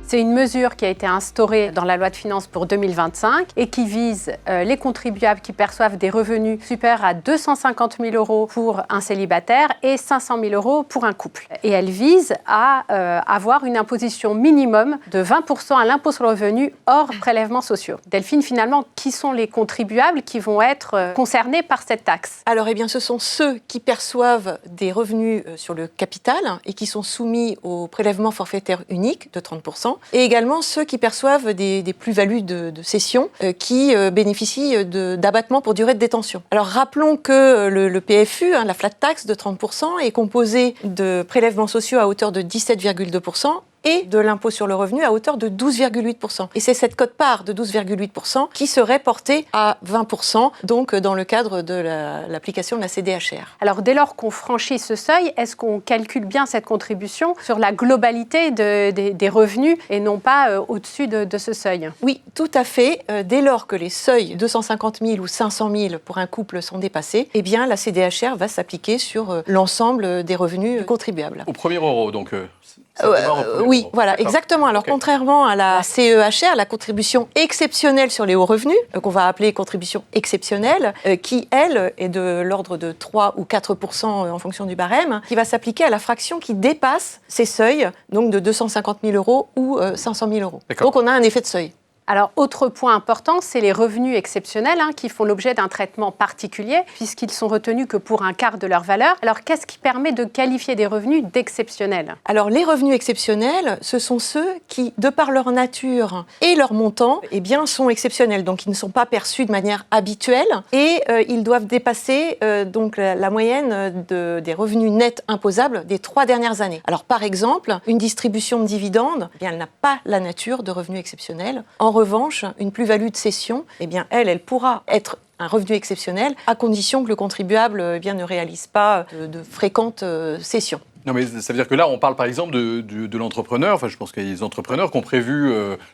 C'est une mesure qui a été instaurée dans la loi de finances pour 2025 et qui vise les contribuables qui perçoivent des revenus supérieurs à 250 000 € pour un célibataire et 500 000 € pour un couple. Et elle vise à avoir une imposition minimum de 20% à l'impôt sur le revenu hors prélèvements sociaux. Delphine, finalement, qui sont les contribuables qui vont être concernés par cette taxe? Alors, eh bien, ce sont ceux qui perçoivent des revenus sur le capital et qui sont soumis au prélèvement forfaitaire unique de 30%, et également ceux qui perçoivent des plus-values de cession qui bénéficient d'abattements pour durée de détention. Alors, rappelons que le PFU, la flat tax de 30%, est composé de prélèvements sociaux à hauteur de 17,2% et de l'impôt sur le revenu à hauteur de 12,8%. Et c'est cette quote-part de 12,8% qui serait portée à 20%, donc dans le cadre de l'application de la CDHR. Alors, dès lors qu'on franchit ce seuil, est-ce qu'on calcule bien cette contribution sur la globalité des revenus et non pas au-dessus de ce seuil? Oui, tout à fait. Dès lors que les seuils 250 000 ou 500 000 pour un couple sont dépassés, eh bien, la CDHR va s'appliquer sur l'ensemble des revenus du contribuable. Au premier euro, donc... oui, voilà, exactement. Alors, contrairement à la CEHR, la contribution exceptionnelle sur les hauts revenus, qu'on va appeler contribution exceptionnelle, qui, elle, est de l'ordre de 3 ou 4% en fonction du barème, qui va s'appliquer à la fraction qui dépasse ces seuils, donc de 250 000 € ou 500 000 €. Donc, on a un effet de seuil. Alors, autre point important, c'est les revenus exceptionnels qui font l'objet d'un traitement particulier puisqu'ils sont retenus que pour un quart de leur valeur. Alors, qu'est-ce qui permet de qualifier des revenus d'exceptionnels? Alors, les revenus exceptionnels, ce sont ceux qui, de par leur nature et leur montant, eh bien, sont exceptionnels. Donc, ils ne sont pas perçus de manière habituelle et ils doivent dépasser donc la moyenne des revenus nets imposables des 3 dernières années. Alors, par exemple, une distribution de dividendes, eh bien, elle n'a pas la nature de revenus exceptionnels. En revanche, une plus-value de cession, eh bien, elle pourra être un revenu exceptionnel à condition que le contribuable ne réalise pas de fréquentes cessions. Non, mais ça veut dire que là, on parle par exemple de l'entrepreneur. Enfin, je pense qu'il y a des entrepreneurs qui ont prévu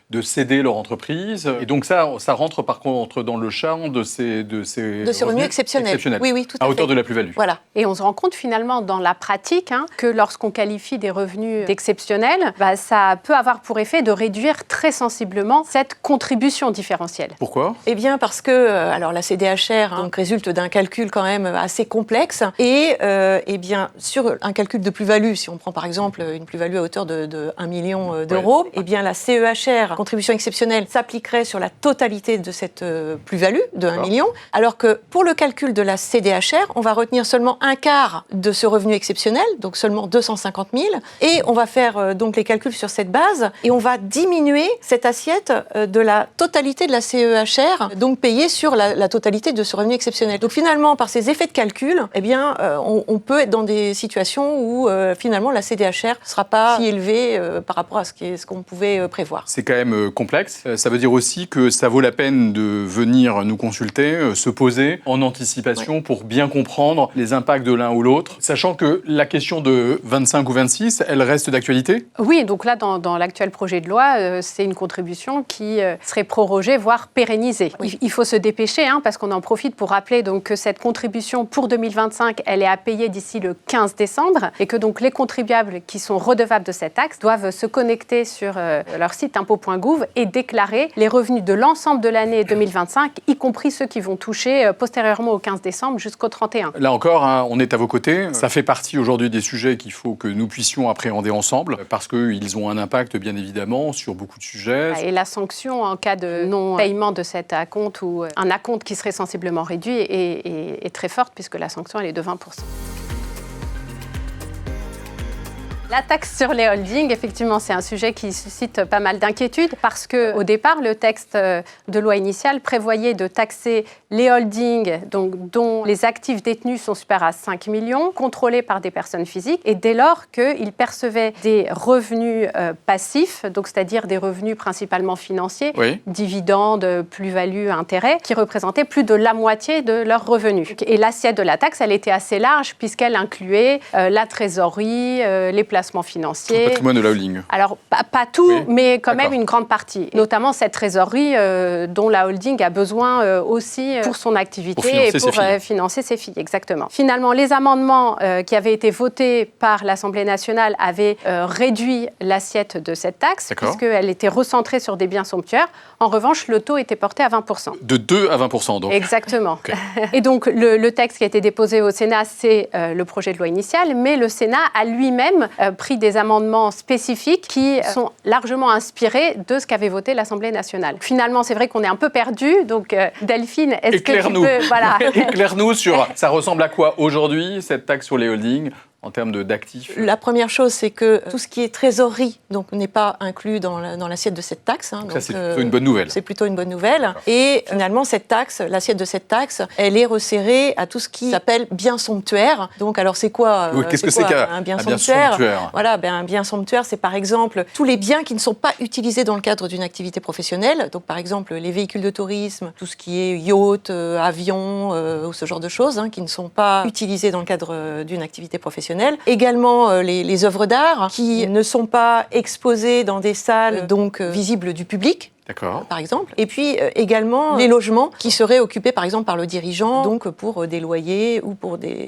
de céder leur entreprise. Et donc ça rentre par contre dans le champ de ces revenus exceptionnels. Oui, tout à fait. À hauteur de la plus-value. Voilà. Et on se rend compte finalement dans la pratique que lorsqu'on qualifie des revenus d'exceptionnels, ça peut avoir pour effet de réduire très sensiblement cette contribution différentielle. Pourquoi? Eh bien parce que alors la CDHR donc résulte d'un calcul quand même assez complexe et eh bien sur un calcul de plus-value, si on prend par exemple une plus-value à hauteur de 1 million d'euros, eh bien la CEHR, contribution exceptionnelle, s'appliquerait sur la totalité de cette plus-value de 1 million, alors que pour le calcul de la CDHR, on va retenir seulement un quart de ce revenu exceptionnel, donc seulement 250 000, et on va faire donc les calculs sur cette base, et on va diminuer cette assiette de la totalité de la CEHR, donc payée sur la totalité de ce revenu exceptionnel. Donc finalement, par ces effets de calcul, eh bien, on peut être dans des situations où finalement la CDHR ne sera pas si élevée par rapport à ce qu'on pouvait prévoir. C'est quand même complexe. Ça veut dire aussi que ça vaut la peine de venir nous consulter, se poser en anticipation pour bien comprendre les impacts de l'un ou l'autre, sachant que la question de 25 ou 26, elle reste d'actualité? Oui, donc là, dans l'actuel projet de loi, c'est une contribution qui serait prorogée, voire pérennisée. Oui. Il faut se dépêcher, parce qu'on en profite pour rappeler donc, que cette contribution pour 2025, elle est à payer d'ici le 15 décembre et que donc les contribuables qui sont redevables de cette taxe doivent se connecter sur leur site impôts.gouv et déclarer les revenus de l'ensemble de l'année 2025, y compris ceux qui vont toucher postérieurement au 15 décembre jusqu'au 31. Là encore, on est à vos côtés. Ça fait partie aujourd'hui des sujets qu'il faut que nous puissions appréhender ensemble parce qu'ils ont un impact bien évidemment sur beaucoup de sujets. Et la sanction en cas de non-paiement de cet acompte ou un acompte qui serait sensiblement réduit est très forte puisque la sanction elle est de 20%. La taxe sur les holdings, effectivement, c'est un sujet qui suscite pas mal d'inquiétudes parce qu'au départ, le texte de loi initial prévoyait de taxer les holdings dont les actifs détenus sont supérieurs à 5 millions, contrôlés par des personnes physiques, et dès lors qu'ils percevaient des revenus passifs, donc c'est-à-dire des revenus principalement financiers, dividendes, plus-values, intérêts, qui représentaient plus de la moitié de leurs revenus. Et l'assiette de la taxe, elle était assez large puisqu'elle incluait la trésorerie, les plateformes placements financiers. Le patrimoine de la holding. Alors, pas tout, Oui. mais quand même une grande partie. Notamment cette trésorerie dont la holding a besoin aussi pour son activité et pour financer ses filles. Exactement. Finalement, les amendements qui avaient été votés par l'Assemblée nationale avaient réduit l'assiette de cette taxe, puisqu'elle était recentrée sur des biens somptuaires. En revanche, le taux était porté à 20%. De 2 à 20%, donc. Exactement. Okay. Et donc, le texte qui a été déposé au Sénat, c'est le projet de loi initial, mais le Sénat a lui-même pris des amendements spécifiques qui sont largement inspirés de ce qu'avait voté l'Assemblée nationale. Finalement, c'est vrai qu'on est un peu perdu, donc Delphine, est-ce que tu peux... Voilà. Éclaire-nous sur... Ça ressemble à quoi aujourd'hui, cette taxe sur les holdings en termes d'actifs? La première chose, c'est que tout ce qui est trésorerie n'est pas inclus dans l'assiette de cette taxe. Donc ça, c'est plutôt une bonne nouvelle. C'est plutôt une bonne nouvelle. Et finalement, cette taxe, l'assiette de cette taxe, elle est resserrée à tout ce qui s'appelle bien somptuaire. Donc, alors, c'est quoi qu'est-ce que c'est qu'un bien somptuaire? Voilà, un bien somptuaire, c'est par exemple tous les biens qui ne sont pas utilisés dans le cadre d'une activité professionnelle. Donc, par exemple, les véhicules de tourisme, tout ce qui est yacht, avion, ou ce genre de choses, qui ne sont pas utilisés dans le cadre d'une activité professionnelle. Également les œuvres d'art qui ne sont pas exposées dans des salles visibles du public. Par exemple. Et puis également les logements qui seraient occupés par exemple par le dirigeant, donc pour des loyers ou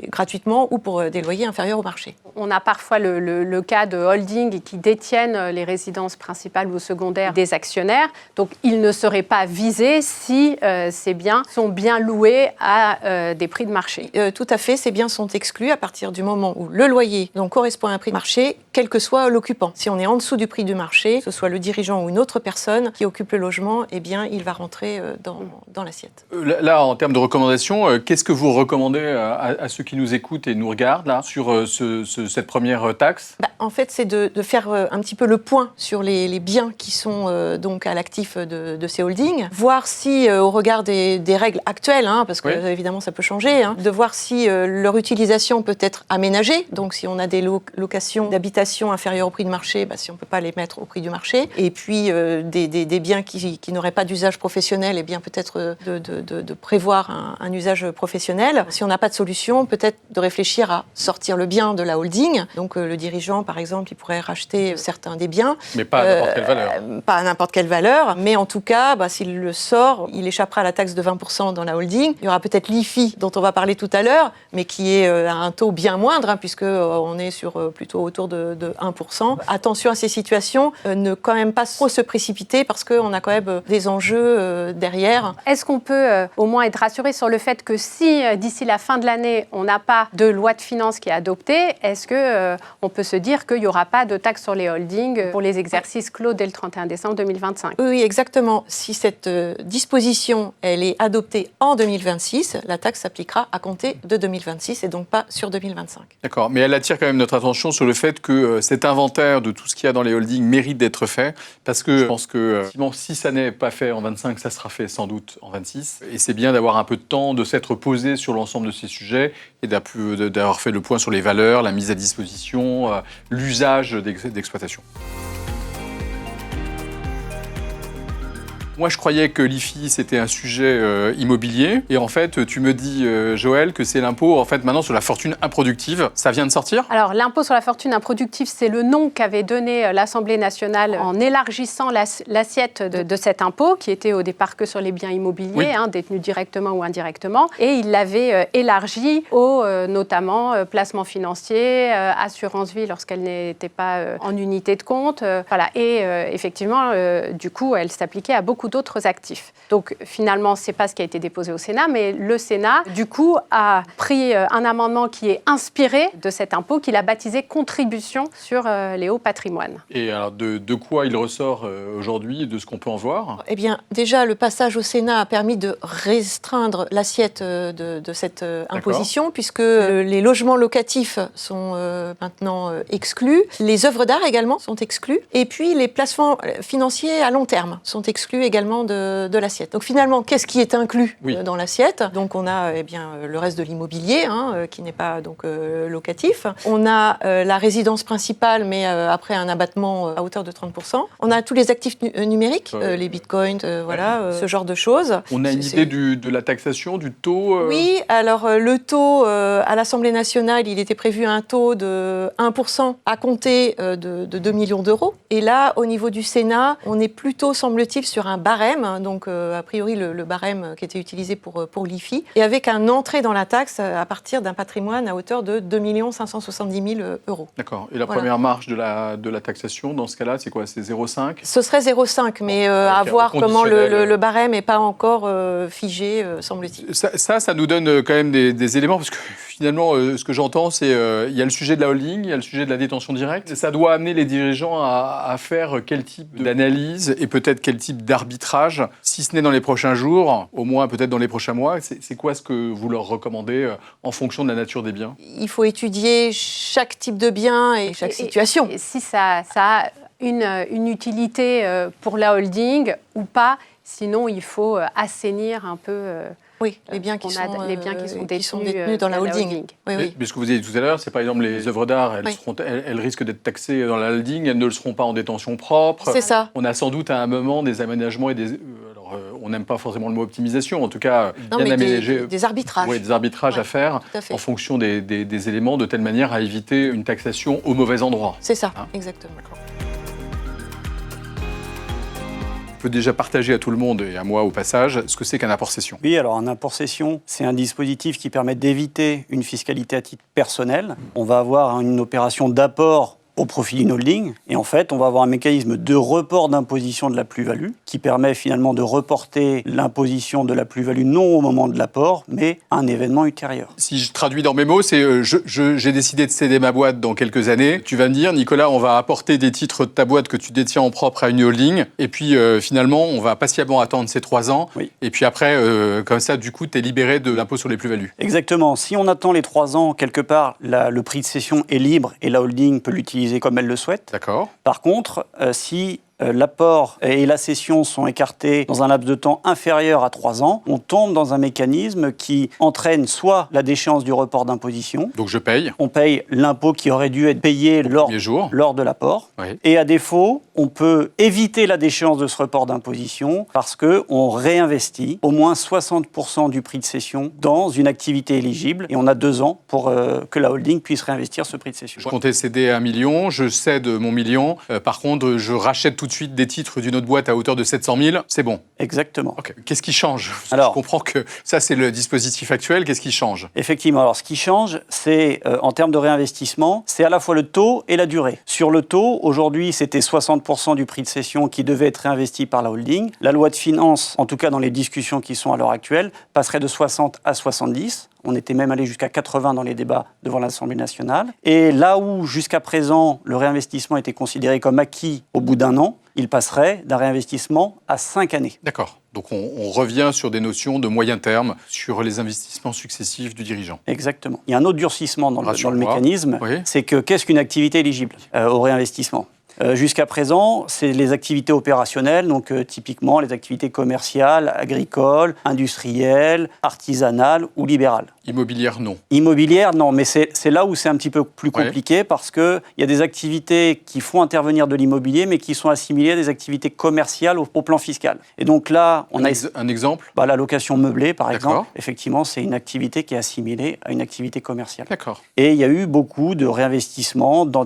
gratuitement ou pour des loyers inférieurs au marché. On a parfois le cas de holding qui détiennent les résidences principales ou secondaires des actionnaires. Donc ils ne seraient pas visés si ces biens sont bien loués à des prix de marché. Tout à fait, ces biens sont exclus à partir du moment où le loyer correspond à un prix de marché, quel que soit l'occupant. Si on est en dessous du prix du marché, que ce soit le dirigeant ou une autre personne qui occupe le logement, eh bien, il va rentrer dans l'assiette. Là, en termes de recommandations, qu'est-ce que vous recommandez à ceux qui nous écoutent et nous regardent là, sur cette première taxe? En fait, c'est de faire un petit peu le point sur les biens qui sont donc à l'actif de ces holdings, voir si, au regard des règles actuelles, parce que évidemment ça peut changer, de voir si leur utilisation peut être aménagée. Donc, si on a des locations d'habitation inférieures au prix de marché, si on ne peut pas les mettre au prix du marché. Et puis, des biens qui n'auraient pas d'usage professionnel, eh bien peut-être de prévoir un usage professionnel. Si on n'a pas de solution, peut-être de réfléchir à sortir le bien de la holding. Donc le dirigeant, par exemple, il pourrait racheter certains des biens. Mais pas à n'importe quelle valeur. Pas à n'importe quelle valeur, mais en tout cas, s'il le sort, il échappera à la taxe de 20% dans la holding. Il y aura peut-être l'IFI, dont on va parler tout à l'heure, mais qui est à un taux bien moindre, puisqu'on est sur plutôt autour de 1%. Attention à ces situations, ne quand même pas trop se précipiter, parce qu'on a quand même des enjeux derrière. Est-ce qu'on peut au moins être rassuré sur le fait que si d'ici la fin de l'année, on n'a pas de loi de finances qui est adoptée, est-ce qu'on peut se dire qu'il n'y aura pas de taxe sur les holdings pour les exercices clos dès le 31 décembre 2025 ? Oui, exactement. Si cette disposition elle est adoptée en 2026, la taxe s'appliquera à compter de 2026 et donc pas sur 2025. D'accord, mais elle attire quand même notre attention sur le fait que cet inventaire de tout ce qu'il y a dans les holdings mérite d'être fait, parce que je pense que si ça n'est pas fait en 25, ça sera fait sans doute en 26. Et c'est bien d'avoir un peu de temps, de s'être posé sur l'ensemble de ces sujets et d'avoir fait le point sur les valeurs, la mise à disposition, l'usage d'exploitation. Moi, je croyais que l'IFI, c'était un sujet immobilier. Et en fait, tu me dis, Joëlle, que c'est l'impôt, en fait, maintenant, sur la fortune improductive. Ça vient de sortir ? Alors, l'impôt sur la fortune improductive, c'est le nom qu'avait donné l'Assemblée nationale en élargissant l'assiette de cet impôt, qui était au départ que sur les biens immobiliers, détenus directement ou indirectement. Et il l'avait élargi aux, notamment, placements financiers, assurance vie lorsqu'elle n'était pas en unité de compte. Voilà. Et effectivement, du coup, elle s'appliquait à beaucoup d'autres actifs. Donc finalement, ce n'est pas ce qui a été déposé au Sénat, mais le Sénat, du coup, a pris un amendement qui est inspiré de cet impôt qu'il a baptisé contribution sur les hauts patrimoines. Et alors, de quoi il ressort aujourd'hui, de ce qu'on peut en voir ? Eh bien, déjà, le passage au Sénat a permis de restreindre l'assiette de cette imposition, puisque les logements locatifs sont maintenant exclus, les œuvres d'art également sont exclues, et puis les placements financiers à long terme sont exclus également. également de l'assiette. Donc finalement, qu'est-ce qui est inclus dans l'assiette? Donc on a le reste de l'immobilier, qui n'est pas donc locatif. On a la résidence principale, mais après un abattement à hauteur de 30%. On a tous les actifs numériques, les bitcoins, ce genre de choses. On a une idée de la taxation, du taux Oui, alors le taux à l'Assemblée nationale, il était prévu un taux de 1% à compter de 2 millions d'euros. Et là, au niveau du Sénat, on est plutôt, semble-t-il, sur un barème, donc a priori le barème qui était utilisé pour l'IFI, et avec un entrée dans la taxe à partir d'un patrimoine à hauteur de 2 570 000 euros. D'accord. Et la première marge de la taxation, dans ce cas-là, c'est quoi? C'est 0,5? Ce serait 0,5, mais à voir comment le barème n'est pas encore figé, semble-t-il. Ça nous donne quand même des éléments, parce que finalement, ce que j'entends, c'est il y a le sujet de la holding, il y a le sujet de la détention directe. Ça doit amener les dirigeants à faire quel type d'analyse et peut-être quel type d'arbitrage, si ce n'est dans les prochains jours, au moins peut-être dans les prochains mois. C'est quoi ce que vous leur recommandez en fonction de la nature des biens? Il faut étudier chaque type de bien et chaque situation. Et si ça a une utilité pour la holding ou pas, sinon il faut assainir un peu... Oui, les biens qui sont détenus dans la holding. Oui. Mais ce que vous avez dit tout à l'heure, c'est par exemple les œuvres d'art, elles risquent d'être taxées dans la holding, elles ne le seront pas en détention propre. C'est ça. On a sans doute à un moment des aménagements et on n'aime pas forcément le mot optimisation, en tout cas bien aménagé. Des arbitrages. Oui, des arbitrages à faire en fonction des éléments, de telle manière à éviter une taxation au mauvais endroit. C'est ça, exactement. D'accord. Je peux déjà partager à tout le monde, et à moi au passage, ce que c'est qu'un apport-cession. Oui, alors un apport-cession, c'est un dispositif qui permet d'éviter une fiscalité à titre personnel. On va avoir une opération d'apport au profit d'une holding. Et en fait, on va avoir un mécanisme de report d'imposition de la plus-value qui permet finalement de reporter l'imposition de la plus-value non au moment de l'apport, mais à un événement ultérieur. Si je traduis dans mes mots, c'est j'ai décidé de céder ma boîte dans quelques années. Tu vas me dire, Nicolas, on va apporter des titres de ta boîte que tu détiens en propre à une holding. Et puis finalement, on va patiemment attendre ces 3 ans. Oui. Et puis après, comme ça, du coup, tu es libéré de l'impôt sur les plus-values. Exactement. Si on attend les 3 ans, quelque part, le prix de cession est libre et la holding peut l'utiliser comme elle le souhaite. D'accord. Par contre, si l'apport et la cession sont écartés dans un laps de temps inférieur à 3 ans, on tombe dans un mécanisme qui entraîne soit la déchéance du report d'imposition. Donc je paye. On paye l'impôt qui aurait dû être payé lors de l'apport. Oui. Et à défaut, on peut éviter la déchéance de ce report d'imposition parce qu'on réinvestit au moins 60% du prix de cession dans une activité éligible. Et on a 2 ans pour que la holding puisse réinvestir ce prix de cession. Je comptais céder 1 million, je cède mon million. Par contre, je rachète tout de suite des titres d'une autre boîte à hauteur de 700 000, c'est bon. Exactement. Okay. Qu'est-ce qui change? Alors, je comprends que ça, c'est le dispositif actuel. Qu'est-ce qui change? Effectivement. Alors, ce qui change, c'est, en termes de réinvestissement, c'est à la fois le taux et la durée. Sur le taux, aujourd'hui, c'était 60% du prix de cession qui devait être réinvesti par la holding. La loi de finances, en tout cas dans les discussions qui sont à l'heure actuelle, passerait de 60 à 70. On était même allé jusqu'à 80 dans les débats devant l'Assemblée nationale. Et là où, jusqu'à présent, le réinvestissement était considéré comme acquis au bout d'1 an, il passerait d'un réinvestissement à 5 années. D'accord. Donc on revient sur des notions de moyen terme, sur les investissements successifs du dirigeant. Exactement. Il y a un autre durcissement dans le mécanisme, c'est que qu'est-ce qu'une activité éligible au réinvestissement ? Jusqu'à présent, c'est les activités opérationnelles, donc typiquement les activités commerciales, agricoles, industrielles, artisanales ou libérales. Immobilière, non. Immobilière, non, mais c'est là où c'est un petit peu plus compliqué parce qu'il y a des activités qui font intervenir de l'immobilier, mais qui sont assimilées à des activités commerciales au plan fiscal. Et donc là, on a... Un exemple ? La location meublée, par exemple, effectivement, c'est une activité qui est assimilée à une activité commerciale. D'accord. Et il y a eu beaucoup de réinvestissements dans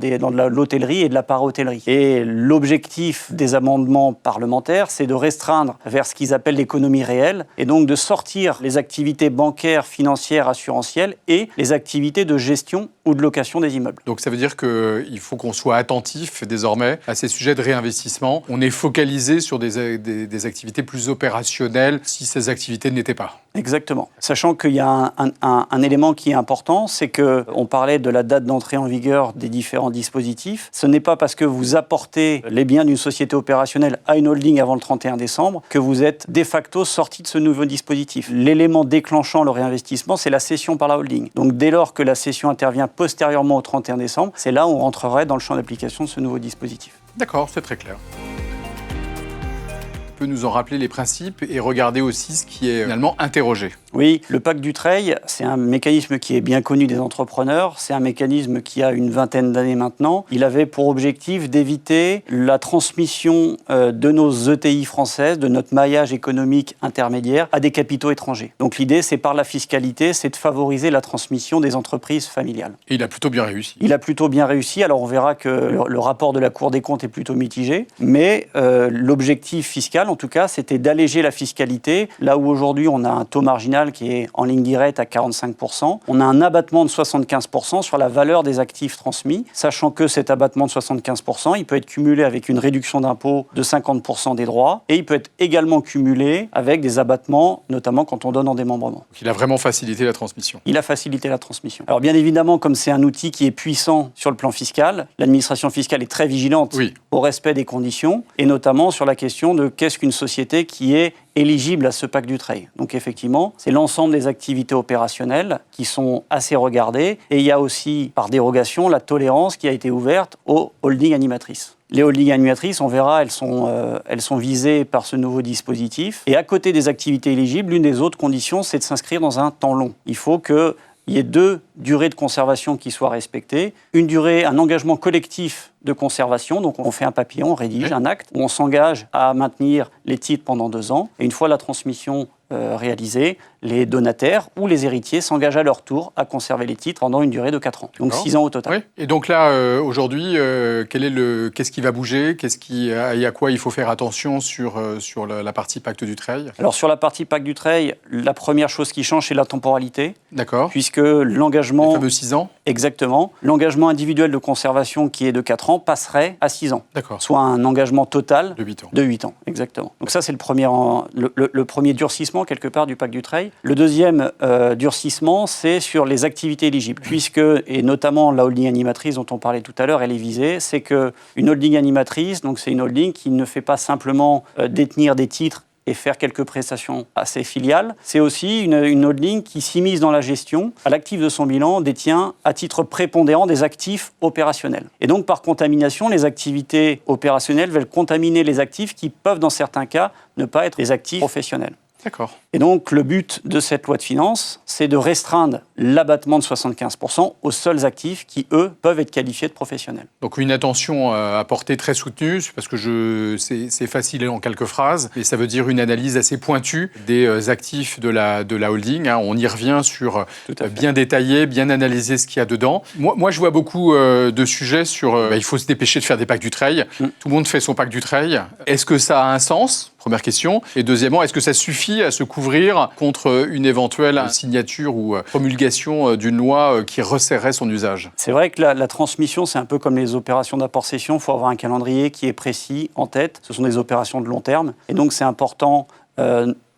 l'hôtellerie et de la para-hôtellerie. Et l'objectif des amendements parlementaires, c'est de restreindre vers ce qu'ils appellent l'économie réelle, et donc de sortir les activités bancaires, financières, assurantielles et les activités de gestion ou de location des immeubles. Donc ça veut dire qu'il faut qu'on soit attentif désormais à ces sujets de réinvestissement. On est focalisé sur des activités plus opérationnelles si ces activités n'étaient pas. Exactement. Sachant qu'il y a un élément qui est important, c'est qu'on parlait de la date d'entrée en vigueur des différents dispositifs. Ce n'est pas parce que vous apportez les biens d'une société opérationnelle à une holding avant le 31 décembre que vous êtes de facto sorti de ce nouveau dispositif. L'élément déclenchant le réinvestissement, c'est la cession par la holding. Donc dès lors que la cession intervient postérieurement au 31 décembre, c'est là où on rentrerait dans le champ d'application de ce nouveau dispositif. D'accord, c'est très clair. peut nous en rappeler les principes et regarder aussi ce qui est finalement interrogé. Oui, le pacte Dutreil, c'est un mécanisme qui est bien connu des entrepreneurs. C'est un mécanisme qui a une vingtaine d'années maintenant. Il avait pour objectif d'éviter la transmission de nos ETI françaises, de notre maillage économique intermédiaire, à des capitaux étrangers. Donc l'idée, c'est par la fiscalité, c'est de favoriser la transmission des entreprises familiales. Et il a plutôt bien réussi. Il a plutôt bien réussi. Alors on verra que le rapport de la Cour des comptes est plutôt mitigé. Mais l'objectif fiscal, en tout cas, c'était d'alléger la fiscalité. Là où aujourd'hui, on a un taux marginal qui est en ligne directe à 45%. On a un abattement de 75% sur la valeur des actifs transmis, sachant que cet abattement de 75%, il peut être cumulé avec une réduction d'impôt de 50% des droits et il peut être également cumulé avec des abattements, notamment quand on donne en démembrement. Donc il a vraiment facilité la transmission. Il a facilité la transmission. Alors bien évidemment, comme c'est un outil qui est puissant sur le plan fiscal, l'administration fiscale est très vigilante au respect des conditions et notamment sur la question de qu'est-ce qu'une société qui est éligible à ce pacte Dutreil. Donc effectivement, c'est l'ensemble des activités opérationnelles qui sont assez regardées et il y a aussi, par dérogation, la tolérance qui a été ouverte aux holdings animatrices. Les holdings animatrices, on verra, elles sont visées par ce nouveau dispositif. Et à côté des activités éligibles, l'une des autres conditions, c'est de s'inscrire dans un temps long. Il faut qu'il y ait 2 durées de conservation qui soient respectées. Une durée, un engagement collectif de conservation, donc on fait un papier, on rédige un acte où on s'engage à maintenir les titres pendant 2 ans. Et une fois la transmission réalisée, les donataires ou les héritiers s'engagent à leur tour à conserver les titres pendant une durée de 4 ans. Donc 6 ans au total. Oui. Et donc là, aujourd'hui, qu'est-ce qui va bouger et à quoi il faut faire attention sur la partie pacte Dutreil? Alors sur la partie pacte Dutreil, la première chose qui change, c'est la temporalité. D'accord. Puisque l'engagement... Les fameux 6 ans. Exactement. L'engagement individuel de conservation qui est de 4 ans passerait à 6 ans. D'accord. Soit un engagement total de 8 ans. De 8 ans, exactement. Donc ça, c'est le premier durcissement, quelque part, du pacte Dutreil. Le deuxième durcissement, c'est sur les activités éligibles. Puisque, et notamment la holding animatrice dont on parlait tout à l'heure, elle est visée, c'est qu'une holding animatrice, donc c'est une holding qui ne fait pas simplement détenir des titres et faire quelques prestations à ses filiales. C'est aussi une holding qui s'immisce dans la gestion. À l'actif de son bilan, détient à titre prépondérant des actifs opérationnels. Et donc, par contamination, les activités opérationnelles veulent contaminer les actifs qui peuvent, dans certains cas, ne pas être des actifs professionnels. D'accord. Et donc, le but de cette loi de finances, c'est de restreindre l'abattement de 75% aux seuls actifs qui, eux, peuvent être qualifiés de professionnels. Donc, une attention à portée très soutenue, parce que c'est facile en quelques phrases, et ça veut dire une analyse assez pointue des actifs de la holding. On y revient sur bien détailler, bien analyser ce qu'il y a dedans. Moi, je vois beaucoup de sujets sur il faut se dépêcher de faire des pactes Dutreil. Tout le monde fait son pacte Dutreil. Est-ce que ça a un sens ? Première question. Et deuxièmement, est-ce que ça suffit à se couvrir contre une éventuelle signature ou promulgation d'une loi qui resserrerait son usage? C'est vrai que la transmission, c'est un peu comme les opérations d'apport-cession. Il faut avoir un calendrier qui est précis, en tête. Ce sont des opérations de long terme. Et donc, c'est important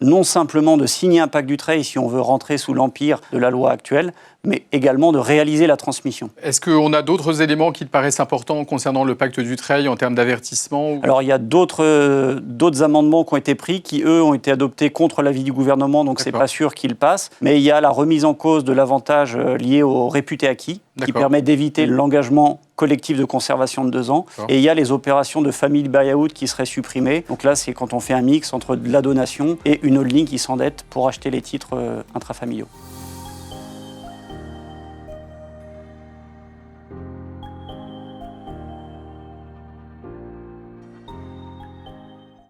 non simplement de signer un pacte Dutreil si on veut rentrer sous l'empire de la loi actuelle, mais également de réaliser la transmission. Est-ce qu'on a d'autres éléments qui te paraissent importants concernant le pacte Dutreil en termes d'avertissement? Alors, il y a d'autres amendements qui ont été pris, qui, eux, ont été adoptés contre l'avis du gouvernement, donc c'est pas sûr qu'ils passent. Mais il y a la remise en cause de l'avantage lié au réputé acquis, qui permet d'éviter l'engagement collectif de conservation de 2 ans. Et il y a les opérations de family buy-out qui seraient supprimées. Donc là, c'est quand on fait un mix entre de la donation et une holding qui s'endette pour acheter les titres intrafamiliaux.